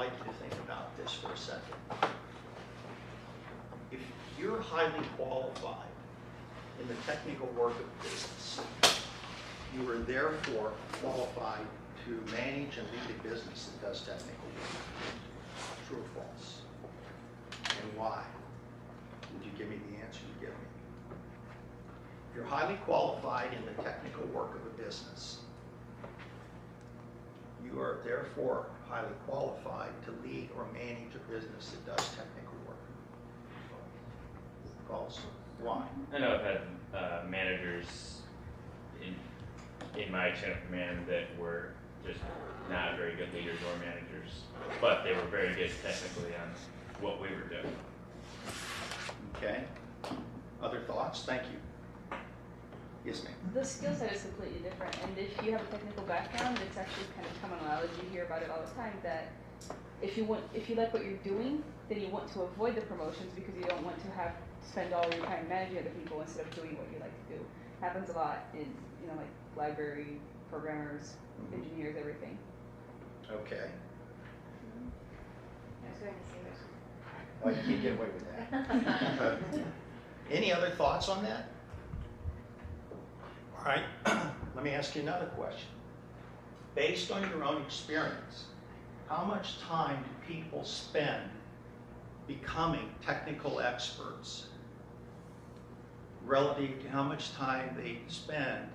like you to think about this for a second. If you're highly qualified in the technical work of business, you are therefore qualified to manage and lead a business that does technical work. True or false? And why? Would you give me the answer you give me? If you're highly qualified in the technical work of a business, you are therefore highly qualified to lead or manage a business that does technical work. False? Why? I know I've had managers in my chain of command that were just not very good leaders or managers, but they were very good technically on what we were doing. Okay. Other thoughts? Thank you. Yes, ma'am. The skill set is completely different, and if you have a technical background, it's actually kind of commonality. You hear about it all the time that if you like what you're doing, then you want to avoid the promotions because you don't want to have to spend all your time managing other people instead of doing what you like to do. Happens a lot in like library programmers, engineers, everything. Okay. I was going to say this. Well, you can't get away with that. Any other thoughts on that? All right. Let me ask you another question. Based on your own experience, how much time do people spend becoming technical experts relative to how much time they spend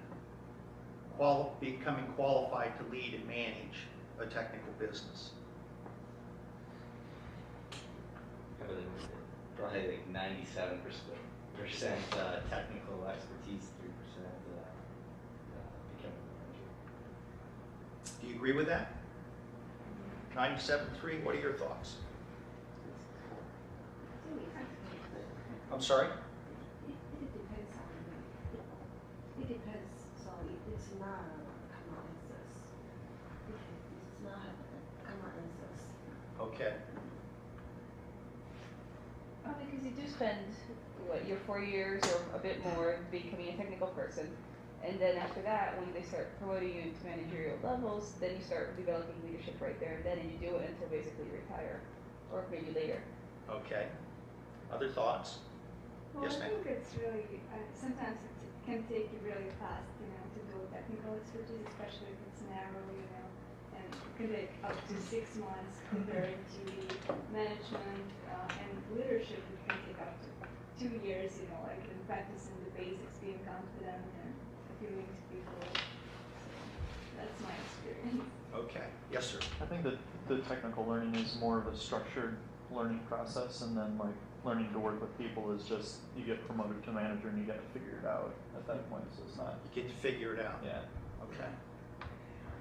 becoming qualified to lead and manage a technical business? Probably like 97% technical expertise, 3% becoming a manager. Do you agree with that? 97.3, what are your thoughts? I'm sorry? It depends on it depends. So it's not common answers. It's not common answers. Okay. Because you do spend your 4 years or a bit more becoming a technical person, and then after that, when they start promoting you into managerial levels, then you start developing leadership right there and then, and you do it until basically you retire, or maybe later. Okay. Other thoughts? Well, Yes, I ma'am. think it's really, sometimes it can take you really fast, to build technical expertise, especially if it's narrow, and it can take up to 6 months compared to the management and leadership. It can take up to 2 years, like in practicing the basics, being confident and appealing to people. So that's my experience. Okay. Yes, sir. I think that the technical learning is more of a structured learning process, and then like learning to work with people is just you get promoted to manager and you get to figure it out at that point. So it's not. You get to figure it out. Yeah. Okay.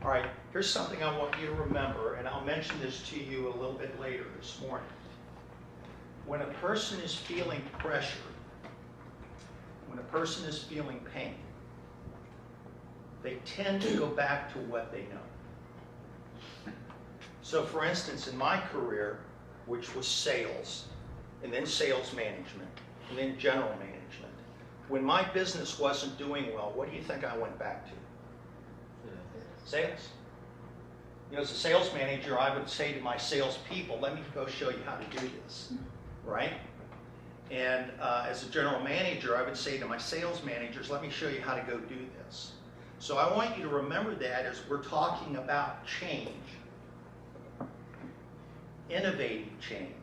All right. Here's something I want you to remember, and I'll mention this to you a little bit later this morning. When a person is feeling pressure, when a person is feeling pain, they tend to go back to what they know. So for instance, in my career, which was sales, and then sales management, and then general management, when my business wasn't doing well, what do you think I went back to? Sales. As a sales manager, I would say to my salespeople, let me go show you how to do this, right? And as a general manager, I would say to my sales managers, let me show you how to go do this. So I want you to remember that as we're talking about change, innovative change,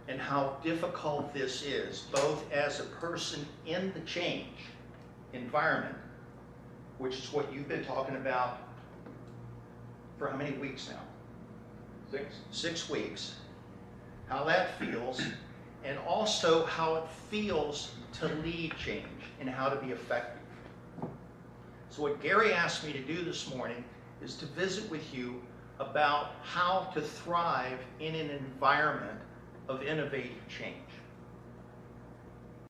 and how difficult this is, both as a person in the change environment, which is what you've been talking about for how many weeks now? 6 weeks. How that feels, and also how it feels to lead change and how to be effective. So what Gary asked me to do this morning is to visit with you about how to thrive in an environment of innovative change.